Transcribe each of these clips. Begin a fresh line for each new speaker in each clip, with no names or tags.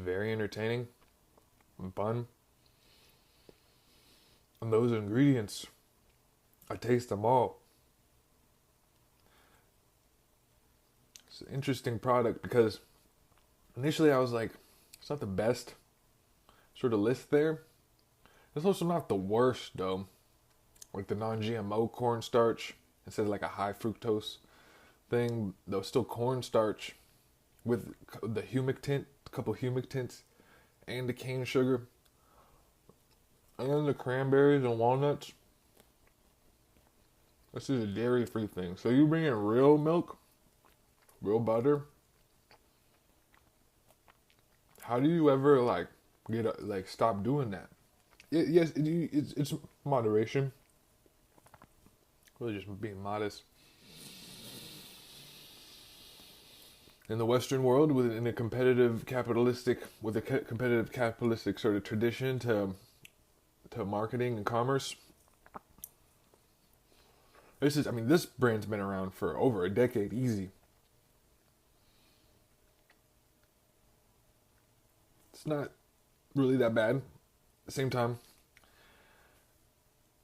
very entertaining and fun. And those ingredients, I taste them all. It's an interesting product because initially I was like, it's not the best sort of list there. It's also not the worst though. Like the non-GMO cornstarch instead of like a high fructose thing, though still cornstarch with the humectant, a couple humectants, and the cane sugar, and the cranberries and walnuts. This is a dairy-free thing. So you bring in real milk, real butter. How do you ever stop doing that? It's moderation. Really just being modest. In the Western world, with a competitive capitalistic sort of tradition to marketing and commerce, this brand's been around for over a decade, easy. It's not really that bad. At the same time,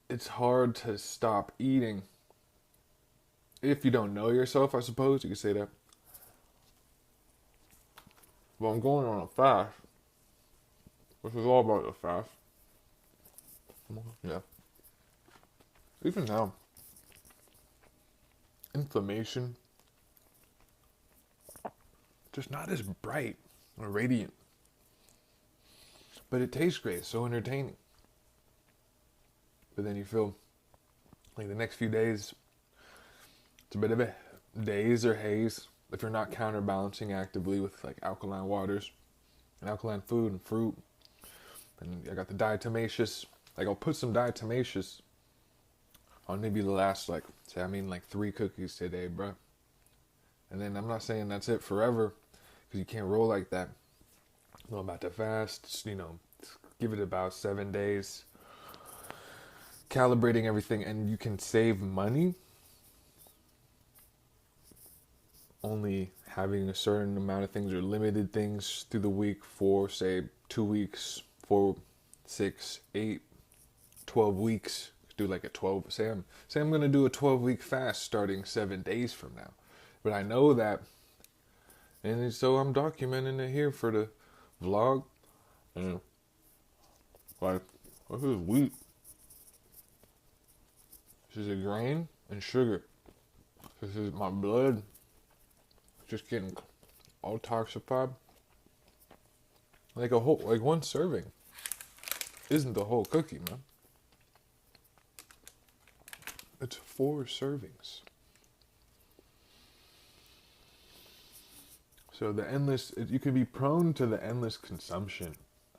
it's hard to stop eating. If you don't know yourself, I suppose you could say that. Well, I'm going on a fast. This is all about the fast. Yeah. Even now, inflammation, just not as bright or radiant. But it tastes great. It's so entertaining. But then you feel like the next few days, it's a bit of a daze or haze if you're not counterbalancing actively with like alkaline waters and alkaline food and fruit. And I got the diatomaceous. Like I'll put some diatomaceous on maybe the last 3 cookies today, bro. And then I'm not saying that's it forever, because you can't roll like that. I'm about to fast, give it about 7 days, calibrating everything, and you can save money only having a certain amount of things or limited things through the week for, say, 2 weeks, 4, 6, 8, 12 weeks. Do like a 12, say I'm going to do a 12-week fast starting 7 days from now. But I know that, and so I'm documenting it here for the vlog. And like, this is wheat. This is a grain and sugar. This is my blood just getting all toxified. Like one serving isn't the whole cookie, man. It's 4 servings. So you can be prone to the endless consumption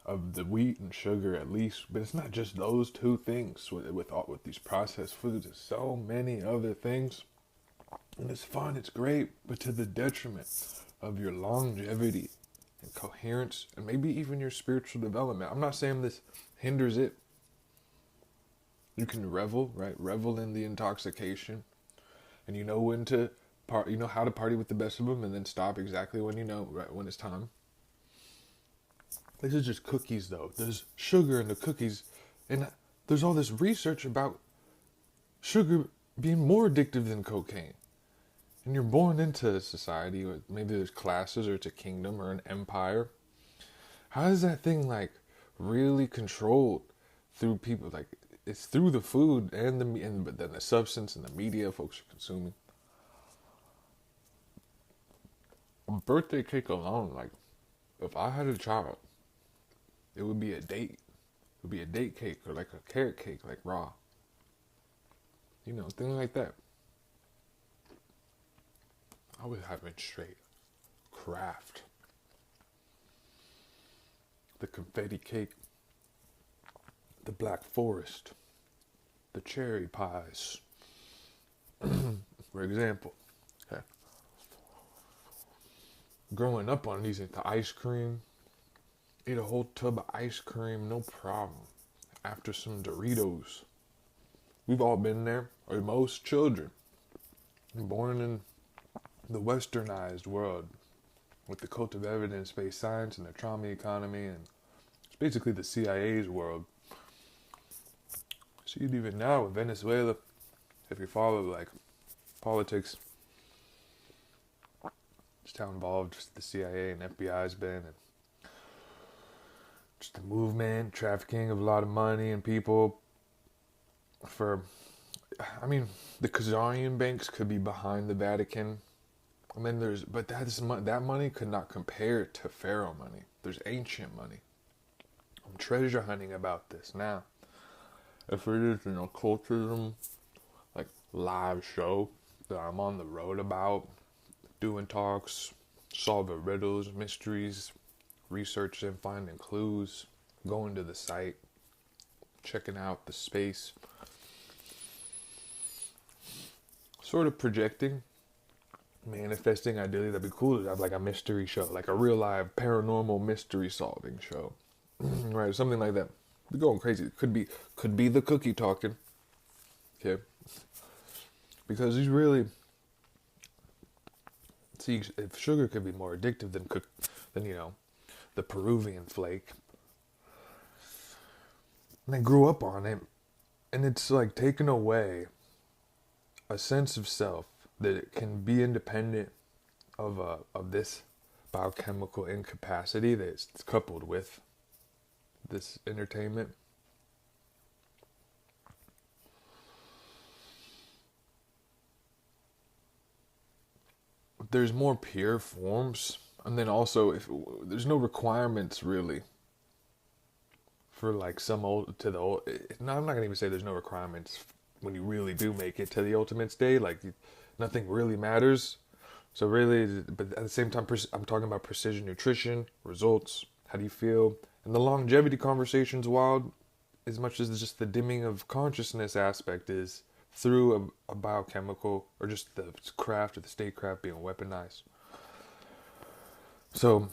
of the wheat and sugar at least, but it's not just those 2 things with these processed foods. There's so many other things, and it's fun, it's great, but to the detriment of your longevity and coherence, and maybe even your spiritual development. I'm not saying this hinders it. You can revel in the intoxication, and you know when to you know how to party with the best of them, and then stop exactly when when it's time. This is just cookies, though. There's sugar in the cookies, and there's all this research about sugar being more addictive than cocaine. And you're born into a society, or maybe there's classes, or it's a kingdom, or an empire. How is that thing really controlled through people? It's through the food but then the substance and the media folks are consuming. A birthday cake alone, if I had a child, it would be a date. It would be a date cake, or like a carrot cake, raw. Things like that. I was having straight craft. The confetti cake, the Black Forest, the cherry pies, for example. Okay. Growing up on these, the ice cream, ate a whole tub of ice cream, no problem. After some Doritos. We've all been there, or most children, born in the westernized world, with the cult of evidence-based science and the trauma economy, and it's basically the CIA's world. See it even now with Venezuela. If you follow like politics, just how involved the CIA and FBI has been, and just the movement, trafficking of a lot of money and people. I mean, the Khazarian banks could be behind the Vatican. And then that money could not compare to pharaoh money. There's ancient money. I'm treasure hunting about this now. If it is an occultism, like live show that I'm on the road about, doing talks, solving riddles, mysteries, researching, finding clues, going to the site, checking out the space, sort of projecting, manifesting. Ideally, that'd be cool to have like a mystery show, like a real live paranormal mystery solving show, right? Something like that. We're going crazy. Could be the cookie talking, okay? Because he's really, see, if sugar could be more addictive than the Peruvian flake, and I grew up on it, and it's like taken away a sense of self that it can be independent of this biochemical incapacity that's coupled with this entertainment. There's more pure forms, and then also if there's no requirements really for like I'm not gonna even say there's no requirements when you really do make it to the ultimate state. Like nothing really matters. So really, but at the same time, I'm talking about precision nutrition, results. How do you feel? And the longevity conversation's wild, as much as just the dimming of consciousness aspect is through a biochemical, or just the craft or the statecraft being weaponized. So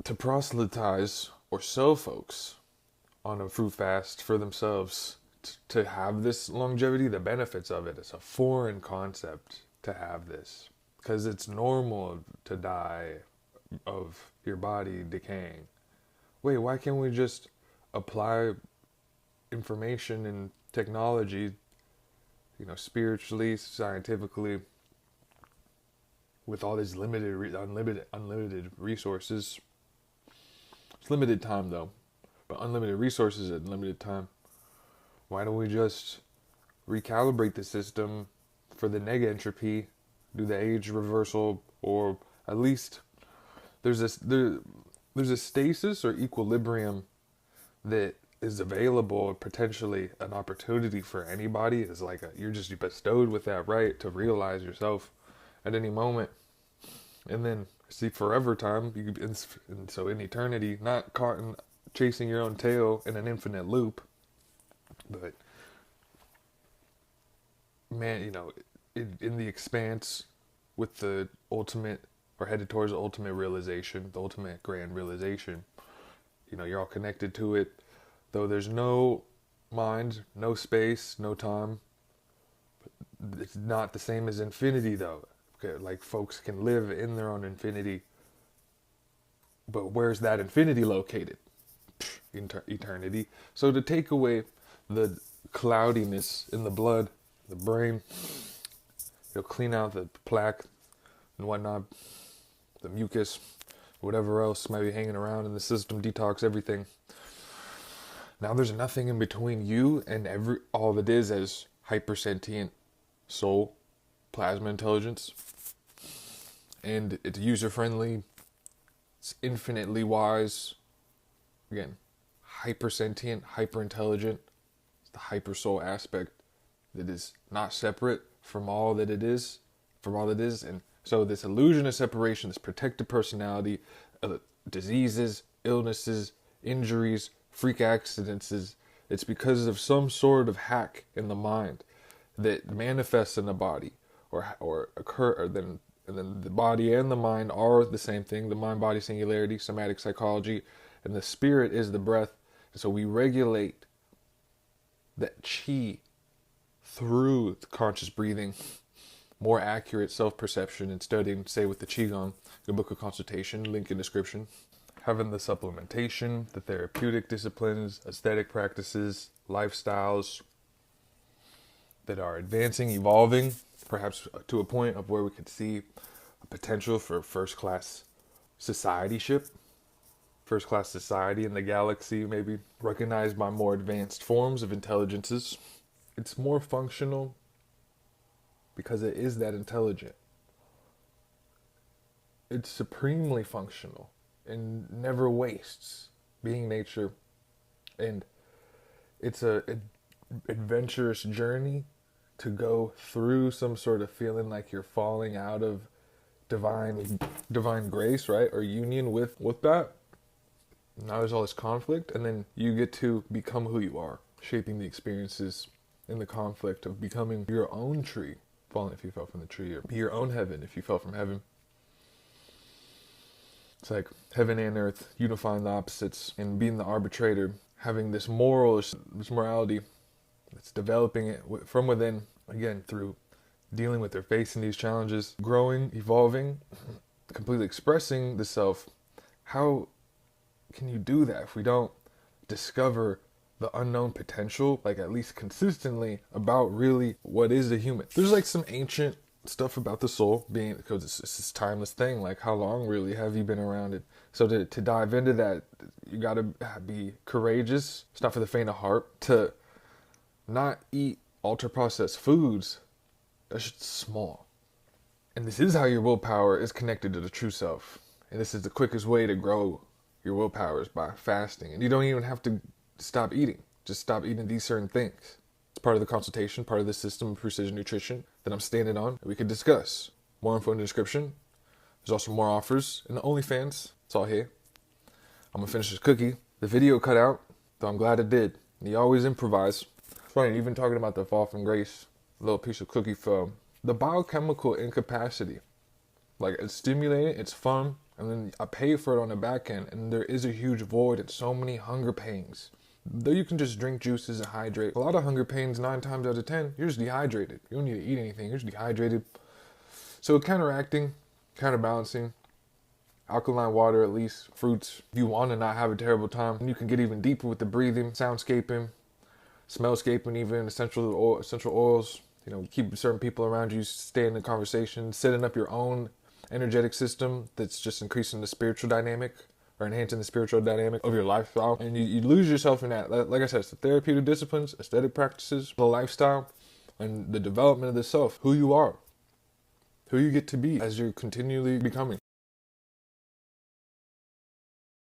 to proselytize or sell folks on a fruit fast for themselves to have this longevity, the benefits of it, it's a foreign concept to have this, because it's normal to die of your body decaying. Wait, why can't we just apply information and technology, spiritually, scientifically, with all these unlimited resources? It's limited time though, but unlimited resources at limited time. Why don't we just recalibrate the system for the nega entropy, do the age reversal, or at least there's a stasis or equilibrium that is available, potentially an opportunity for anybody. Is like you're just bestowed with that right to realize yourself at any moment, and then see forever time. And so in eternity, not caught in chasing your own tail in an infinite loop, but man, in the expanse with the ultimate, or headed towards the ultimate realization, the ultimate grand realization. You're all connected to it. Though there's no mind, no space, no time. It's not the same as infinity though. Okay, like folks can live in their own infinity. But where's that infinity located? Eternity. So to take away the cloudiness in the blood, the brain, you'll clean out the plaque and whatnot, the mucus, whatever else might be hanging around in the system, detox everything. Now there's nothing in between you and all that is as hypersentient soul, plasma intelligence. And it's user-friendly, it's infinitely wise. Again, hypersentient, hyper-intelligent. It's the hyper-soul aspect that is not separate from all that it is, and so this illusion of separation, this protected personality, diseases, illnesses, injuries, freak accidents, it's because of some sort of hack in the mind that manifests in the body or occur, and then the body and the mind are the same thing. The mind-body singularity, somatic psychology, and the spirit is the breath. And so we regulate that chi through conscious breathing, more accurate self-perception and studying, say with the Qigong, the Book of Consultation, link in description. Having the supplementation, the therapeutic disciplines, aesthetic practices, lifestyles that are advancing, evolving, perhaps to a point of where we could see a potential for first-class societyship, first-class society in the galaxy, maybe recognized by more advanced forms of intelligences. It's more functional because it is that intelligent. It's supremely functional and never wastes, being nature. And it's an adventurous journey to go through some sort of feeling like you're falling out of divine grace, right? Or union with that. Now there's all this conflict, and then you get to become who you are, shaping the experiences in the conflict of becoming your own tree, falling if you fell from the tree, or be your own heaven if you fell from heaven. It's like heaven and earth unifying the opposites and being the arbitrator, having this morality that's developing it from within, again, through dealing with or facing these challenges, growing, evolving, completely expressing the self. How can you do that if we don't discover the unknown potential, like at least consistently, about really what is a human? There's like some ancient stuff about the soul being, because it's this timeless thing, like how long really have you been around it? So to dive into that, you got to be courageous. It's not for the faint of heart. To not eat ultra processed foods, that's just small. And this is how your willpower is connected to the true self. And this is the quickest way to grow your willpower, is by fasting. And you don't even have to stop eating. Just stop eating these certain things. It's part of the consultation, part of the system of precision nutrition that I'm standing on, that we could discuss. More info in the description. There's also more offers in the OnlyFans. It's all here. I'm gonna finish this cookie. The video cut out, though I'm glad it did. And you always improvise. It's funny, even talking about the fall from grace, a little piece of cookie fell. The biochemical incapacity. Like, it's stimulating, it's fun, and then I pay for it on the back end, and there is a huge void and so many hunger pangs. Though you can just drink juices and hydrate, a lot of hunger pains, 9 times out of 10, you're just dehydrated. You don't need to eat anything, you're just dehydrated. So counteracting, counterbalancing, alkaline water at least, fruits. If you want to not have a terrible time, and you can get even deeper with the breathing, soundscaping, smellscaping, even essential oils. You know, keep certain people around you, stay in the conversation, setting up your own energetic system that's just increasing the spiritual dynamic or enhancing the spiritual dynamic of your lifestyle. And you lose yourself in that. Like I said, it's the therapeutic disciplines, aesthetic practices, the lifestyle, and the development of the self, who you are, who you get to be as you're continually becoming.